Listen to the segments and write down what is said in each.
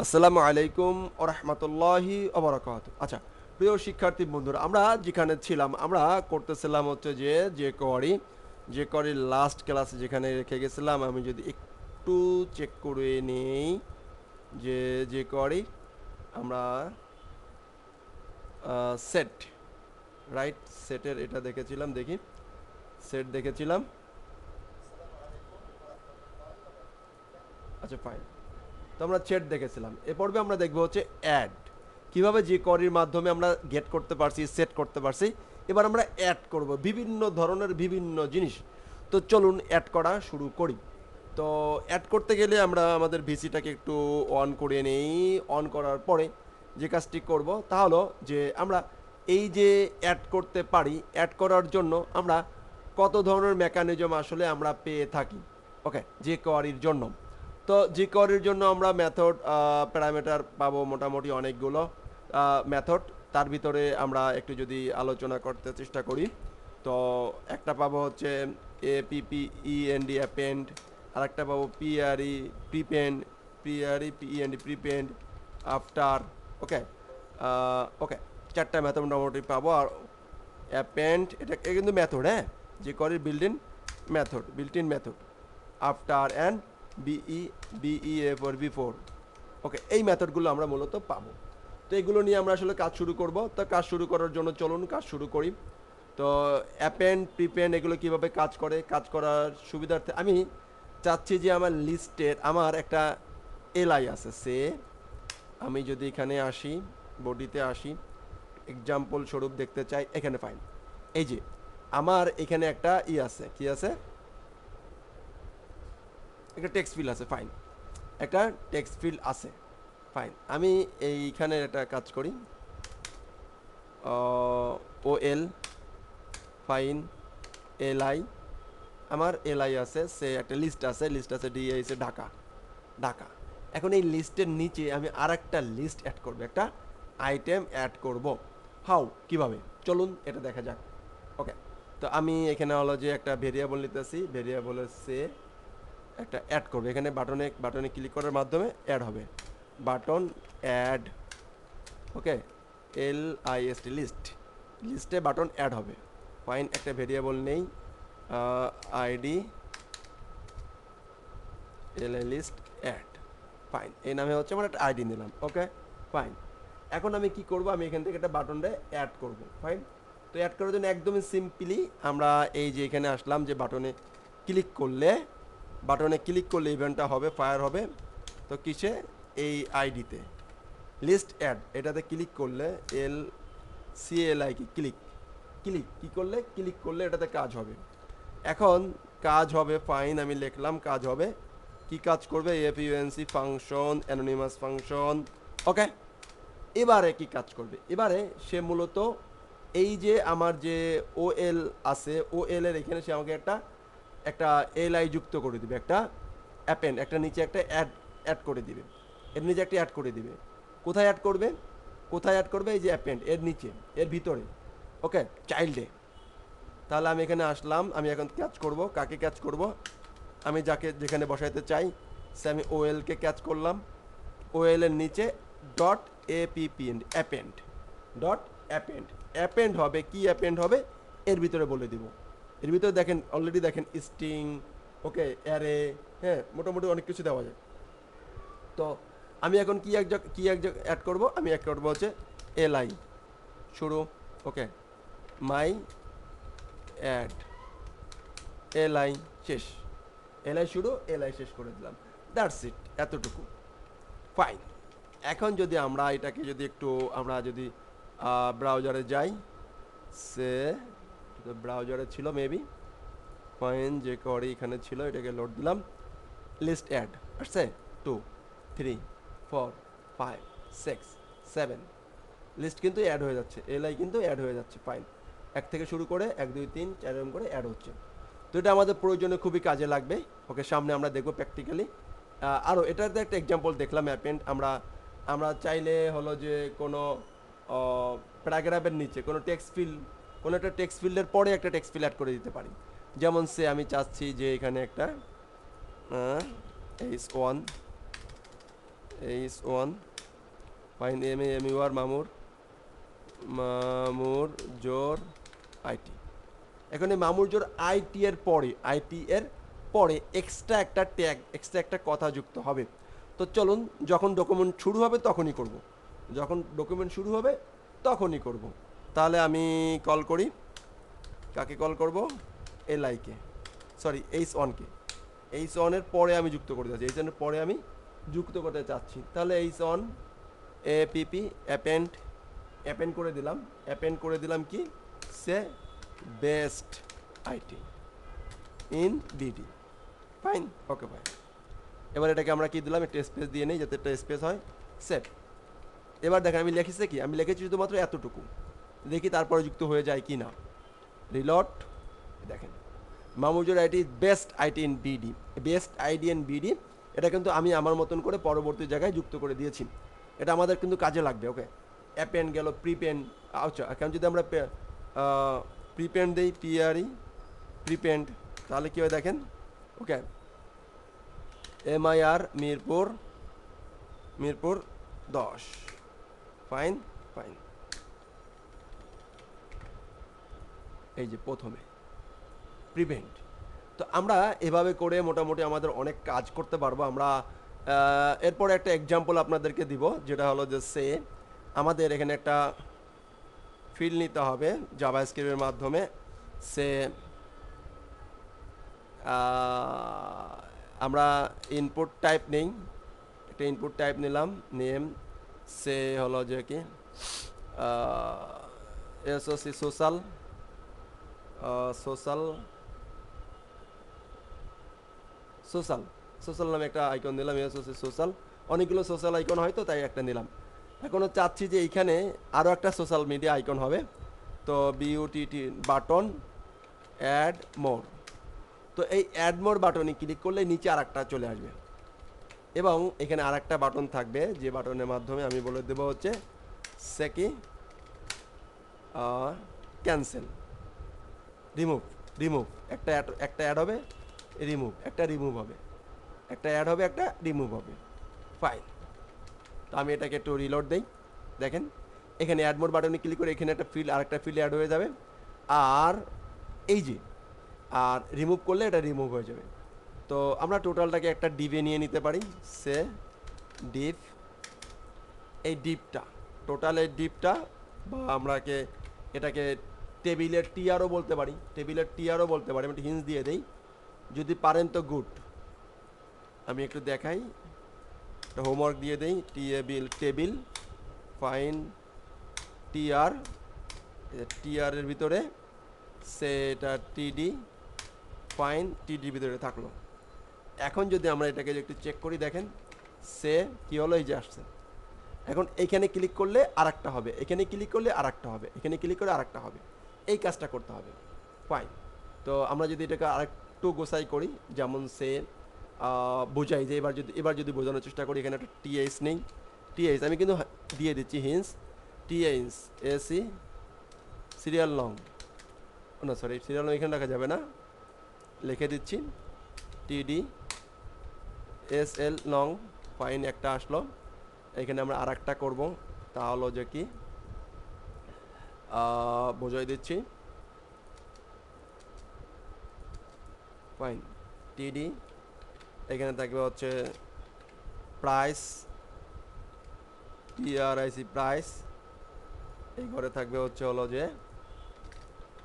আসসালামু আলাইকুম ওরহমতুল্লাহি ওবরাকাতুহু। আচ্ছা, প্রিয় শিক্ষার্থী বন্ধুরা, আমরা যেখানে ছিলাম আমরা করতেছিলাম হচ্ছে যে কোয়ারির লাস্ট ক্লাসে যেখানে রেখে গেছিলাম। আমি যদি একটু চেক করে নেই যে কোয়ারি আমরা সেট রাইট সেটের এটা দেখেছিলাম, দেখি সেট দেখেছিলাম। আচ্ছা ফাইন, তো আমরা সেট দেখেছিলাম। এ পর্বে আমরা দেখবো হচ্ছে অ্যাড, কিভাবে যে কোয়ারির মাধ্যমে আমরা গেট করতে পারছি, সেট করতে পারছি। এবার আমরা অ্যাড করব বিভিন্ন ধরনের বিভিন্ন জিনিস। তো চলুন অ্যাড করা শুরু করি। তো অ্যাড করতে গেলে আমরা আমাদের ভিসিটাকে একটু অন করে নেই। অন করার পরে যে কাজটি করব তা হলো যে আমরা এই যে অ্যাড করতে পারি, অ্যাড করার জন্য আমরা কত ধরনের মেকানিজম আসলে আমরা পেয়ে থাকি। ওকে, যে কোয়ারির জন্য। তো জি কোয়ারির জন্য আমরা মেথড প্যারামিটার পাবো মোটামুটি অনেকগুলো মেথড। তার ভিতরে আমরা একটু যদি আলোচনা করতে চেষ্টা করি, তো একটা পাবো হচ্ছে APPEND অ্যাপেন্ড, আর একটা পাবো PRE প্রিপেন্ড, PRE প্রিপেন্ড, আফটার। ওকে, ওকে, চারটা মেথড মোটামুটি পাবো। আর অ্যাপেন্ড এটা কিন্তু মেথড, হ্যাঁ, যে কোয়ারির built in method, after and B for before. Okay, এই মেথডগুলো আমরা মূলত পাবো। তো এগুলো নিয়ে আমরা আসলে কাজ শুরু করব। তো কাজ শুরু করার জন্য চলুন কাজ শুরু করি। তো অ্যাপেন্ড প্রিপেন্ড এগুলো কিভাবে কাজ করে, কাজ করার সুবিধার্থে আমি চাচ্ছি যে আমার লিস্টের আমার একটা এলআই আছে সে, আমি যদি এখানে আসি, বডিতে আসি, এক্সাম্পল স্বরূপ দেখতে চাই, এখানে ফাইন। এই যে আমার এখানে একটা আছে, কি আছে, একটা টেক্সট ফিল্ড আছে, ফাইন, একটা টেক্সট ফিল্ড আছে, ফাইন। আমি এইখানে একটা কাজ করি, OL ফাইন LI, আমার LI আছে, সে একটা লিস্ট আছে DIC ঢাকা, ঢাকা। এখন এই লিস্টের নিচে আমি আর একটা লিস্ট অ্যাড করব, একটা আইটেম অ্যাড করব। হাউ, কিভাবে, চলুন এটা দেখা যাক। ওকে, তো আমি এখানে হলো যে একটা ভেরিয়েবল নিতেছি, ভেরিয়েবলের সে একটা অ্যাড করবে, এখানে বাটনে ক্লিক করার মাধ্যমে অ্যাড হবে, বাটন অ্যাড। ওকে, লিস্টে বাটন অ্যাড হবে, ফাইন। একটা ভেরিয়েবল নেই, আইডি লিস্ট অ্যাড, ফাইন। এই নামে হচ্ছে আমার একটা আইডি নিলাম। Okay, fine. এখন আমি কি করব, আমি এখান থেকে একটা বাটনটা অ্যাড করব, ফাইন। তো অ্যাড করার জন্য একদমই সিম্পলি আমরা এই যে এখানে আসলাম, যে বাটনে ক্লিক করলে ইভেন্টটা হবে, ফায়ার হবে। তো কিসে, এই আইডিতে লিস্ট অ্যাড, এটাতে ক্লিক করলে CLI কি ক্লিক করলে এটাতে কাজ হবে। এখন কাজ হবে, ফাইন, আমি লিখলাম কাজ হবে। কি কাজ করবে, FUNC ফাংশন, অ্যানোনিমাস ফাংশন। ওকে, এবারে কি কাজ করবে, এবারে সে মূলত এই যে আমার যে OL আছে, OL এর এখানে সে আমাকে একটা একটা LI যুক্ত করে দিবে, একটা অ্যাপেন্ড, একটা নিচে একটা অ্যাড করে দিবে, এর নিচে একটা অ্যাড করে দিবে। কোথায় অ্যাড করবে, এই যে অ্যাপেন্ড এর নিচে, এর ভিতরে। ওকে, চাইল্ডে। তাহলে আমি এখানে আসলাম, আমি এখন ক্যাচ করব, কাকে ক্যাচ করব, আমি যাকে যেখানে বসাইতে চাই, সে আমি OL-কে ক্যাচ করলাম। OL এর নিচে ডট APPEND অ্যাপেন্ড হবে, কি অ্যাপেন্ড হবে এর ভিতরে বলে দিব। এর ভিতরে দেখেন, অলরেডি দেখেন স্ট্রিং, ওকে, অ্যারে, হ্যাঁ, মোটামুটি অনেক কিছু দেওয়া যায়। তো আমি এখন কি এক অ্যাড করব, আমি অ্যাড করব হচ্ছে LI শুরু। ওকে, মাই অ্যাড LI শেষ, LI শুরু, LI শেষ করে দিলাম। দ্যাটস ইট, এতটুকু, ফাইন। এখন যদি আমরা এটাকে যদি একটু আমরা যদি ব্রাউজারে যাই, সে ব্রাউজারে ছিল মেবি, ফাইন, যে করে এখানে ছিল, এটাকে লোড দিলাম, লিস্ট অ্যাড আসছে 2 3 4 5 6 7, লিস্ট কিন্তু অ্যাড হয়ে যাচ্ছে, LI কিন্তু অ্যাড হয়ে যাচ্ছে, ফাইন। এক থেকে শুরু করে 1 2 3 4 এরকম করে অ্যাড হচ্ছে। তো এটা আমাদের প্রয়োজনে খুবই কাজে লাগবে। ওকে, সামনে আমরা দেখবো প্র্যাকটিক্যালি। আরও এটাতে একটা এক্সাম্পল দেখলাম, অ্যাপেন্ড। আমরা আমরা চাইলে হলো যে কোনো প্যারাগ্রাফের নিচে কোনো একটা টেক্সট ফিল্ডের পরে একটা টেক্সট ফিল্ড অ্যাড করে দিতে পারি। যেমন সে আমি চাচ্ছি যে এখানে একটা H1 H one fine M A M U R মামুর মামুর জোর আইটি। এখন এই মামুর জোর আইটি এর পরে এক্সট্রা একটা ট্যাগ, এক্সট্রা একটা কথা যুক্ত হবে। তো চলুন, যখন ডকুমেন্ট শুরু হবে তখনই করব, যখন ডকুমেন্ট শুরু হবে তখনই করব। তাহলে আমি কল করি, কাকে কল করব? এলআইকে, সরি এইচ ওয়ানকে। এইচ ওয়ানের পরে আমি যুক্ত করতে চাচ্ছি, এইচ ওয়ানের পরে আমি যুক্ত করতে চাচ্ছি। তাহলে এইচ ওয়ান এপিপি অ্যাপেন্ড করে দিলাম, কি সে best IT in BD. Fine, okay ভাই। এবার এটাকে আমরা কি দিলাম, একটা স্পেস দিয়ে নেই যাতে একটা স্পেস হয়, সেভ। এবার দেখেন আমি লিখেছি কি, আমি লিখেছি শুধুমাত্র এতটুকু, দেখি তারপরে যুক্ত হয়ে যায় কি না। রিলোড, দেখেন মামুজুর IT best IT in BD, best ID in BD. এটা কিন্তু আমি আমার মতন করে পরবর্তী জায়গায় যুক্ত করে দিয়েছি, এটা আমাদের কিন্তু কাজে লাগবে। ওকে, অ্যাপেন্ড গেল, প্রিপেন্ড। আচ্ছা, এখন যদি আমরা প্রিপেন্ড দিই, প্রিপেন্ড, তাহলে কী হয় দেখেন। ওকে, MIR মিরপুর 10। ফাইন, এই যে প্রথমে প্রিভেন্ট। তো আমরা এভাবে করে মোটামুটি আমাদের অনেক কাজ করতে পারবো আমরা। এরপর একটা এক্সাম্পল আপনাদেরকে দিব, যেটা হলো যে আমাদের এখানে একটা ফিল্ড নিতে হবে জাভাস্ক্রিপ্টের মাধ্যমে। আমরা ইনপুট টাইপ নেই, একটা ইনপুট টাইপ নিলাম, নেম হলো যে কি এসওসি সোশ্যাল নামে একটা আইকন দিলাম, এসওসি সোশ্যাল। অনেকগুলো সোশ্যাল আইকন হয় তো তাই একটা নিলাম। এখনও চাচ্ছি যে এইখানে আরও একটা সোশ্যাল মিডিয়া আইকন হবে, তো বিউটিটি বাটন অ্যাড মোর। তো এই অ্যাড মোর বাটনে ক্লিক করলে নিচে আর একটা চলে আসবে, এবং এখানে আর একটা বাটন থাকবে, যে বাটনের মাধ্যমে আমি বলে দেবো হচ্ছে কি ক্যান্সেল, রিমুভ। একটা অ্যাড হবে, রিমুভ হবে, একটা অ্যাড হবে, একটা রিমুভ হবে। ফাইন, তো আমি এটাকে একটু রিলোড দেই। দেখেন এখানে অ্যাড মোর বাটনে ক্লিক করে এখানে একটা ফিল্ড, আর একটা ফিল্ড অ্যাড হয়ে যাবে, আর এই যে আর রিমুভ করলে এটা রিমুভ হয়ে যাবে। তো আমরা টোটালটাকে একটা ডিপে নিয়ে নিতে পারি, ডিপ। এই ডিপটা, টোটাল এই ডিপটা, বা আমরাকে এটাকে টেবিলের টিআরও বলতে পারি, আমি একটু হিন্স দিয়ে দেই, যদি পারেন তো গুড। আমি একটু দেখাই, একটা হোমওয়ার্ক দিয়ে দেই, টেবিল ফাইন টিআরের ভিতরে সেটা টিডি ফাইন, টিডির ভিতরে থাকলো। এখন যদি আমরা এটাকে একটু চেক করি, দেখেন কি হলো, এই যে আসছে। এখন এইখানে ক্লিক করলে আর একটা হবে, এখানে ক্লিক করলে আর একটা হবে, এখানে ক্লিক করে আর একটা হবে, এই কাজটা করতে হবে। ফাইন, তো আমরা যদি এটাকে আরেকটু গোছাই করি, যেমন বোঝাই যে এবার যদি বোঝানোর চেষ্টা করি, এখানে একটা টিএইচ নেই, টিএইচ আমি কিন্তু দিয়ে দিচ্ছি hints, TH AC serial long, না সরি সিরিয়াল লং এখানে রাখা যাবে না, লিখে দিচ্ছি টিডি এসএল লং। ফাইন, একটা আসলো। এখানে আমরা আর একটা করবো, তা হলো যে কি বোঝাই দিচ্ছি, ফাইন টিডি, এখানে থাকবে হচ্ছে প্রাইস, টিআরআইসি প্রাইস, এই ঘরে থাকবে হচ্ছে হলো যে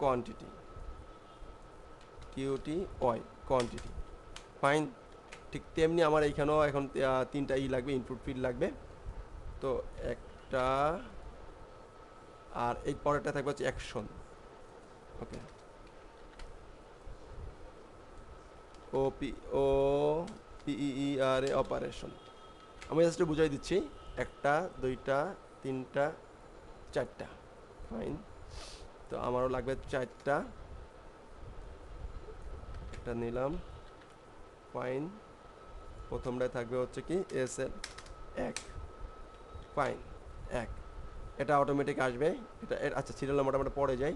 quantity, QT Y quantity. Fine, ঠিক তেমনি আমার এইখানেও এখন তিনটা লাগবে, ইনপুট ফিল্ড লাগবে। তো একটা, আর এই পরেরটা থাকবে হচ্ছে অ্যাকশন। ওকে, OPERA অপারেশন। আমি জাস্ট বুঝাই দিচ্ছি, একটা, দুইটা, তিনটা, চারটা। ফাইন, তো আমারও লাগবে চারটা, একটা নিলাম। ফাইন, প্রথমটায় থাকবে হচ্ছে কি এসএল 1। ফাইন, 1, এটা অটোমেটিক আসবে। এটা আচ্ছা, সিরিয়াল নাম্বারটা আমরা পরে যাই,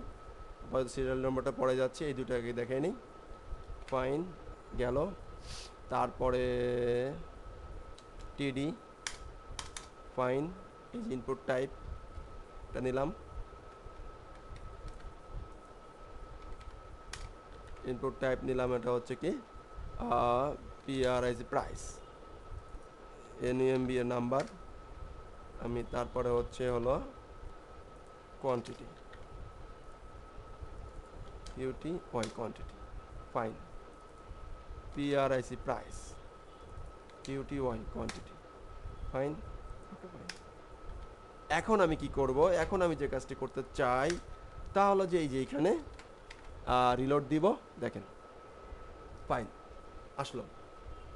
সিরিয়াল নাম্বারটা পরে যাচ্ছে, এই দুটাকে দেখে নিই। ফাইন, গেল। তারপরে টিডি ফাইন, এই যে ইনপুট টাইপ এটা নিলাম, ইনপুট টাইপ নিলাম, এটা হচ্ছে কি PRIC প্রাইস, NUMB এর নাম্বার, আমি তারপরে হচ্ছে হলো quantity, QTY quantity, fine, PRIC price, QTY quantity, fine, ওকে ফাইন। এখন আমি কি করব, এখন আমি যে কাজটি করতে চাই তা হলো যে এই যে এইখানে রিলোড দিব, দেখেন ফাইন আসলো।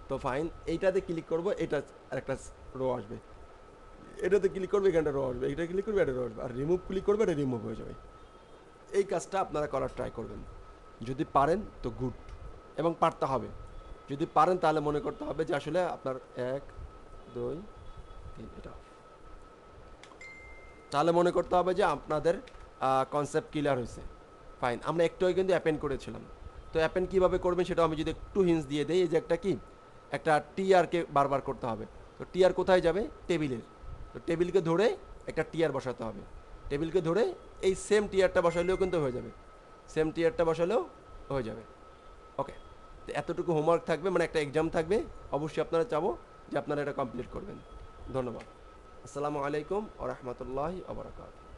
তো ফাইন, এইটাতে ক্লিক করব, এটা আরেকটা রো আসবে, এটাতে ক্লিক করবে এখানটা রো আসবে, এটা ক্লিক করবে এটা রো আসবে, আর রিমুভ ক্লিক করবে এটা রিমুভ হয়ে যাবে। এই কাজটা আপনারা করার ট্রাই করবেন, যদি পারেন তো গুড, এবং পারতে হবে। যদি পারেন তাহলে মনে করতে হবে যে আসলে আপনার 1 2 3 এটা, তাহলে মনে করতে হবে যে আপনাদের কনসেপ্ট ক্লিয়ার হয়েছে। ফাইন, আমরা একটু আগে কিন্তু অ্যাপেন্ড করেছিলাম, তো অ্যাপেন্ড কীভাবে করবেন সেটা আমি যদি একটু হিন্স দিয়ে দেই, এই যে একটা কি একটা টিআরকে বারবার করতে হবে, তো টিআর কোথায় যাবে, টেবিলের, তো টেবিলকে ধরে একটা টিআর বসাতে হবে, টেবিলকে ধরে এই সেম টিআরটা বসালেও কিন্তু হয়ে যাবে, সেম টিআরটা বসালেও হয়ে যাবে। ওকে, তো এতটুকু হোমওয়ার্ক থাকবে, মানে একটা এক্সাম থাকবে, অবশ্যই আপনারা চাবো যে আপনারা এটা কমপ্লিট করবেন। ধন্যবাদ। আসসালামু আলাইকুম ওয়া রাহমাতুল্লাহি ওয়া বারাকাতুহু।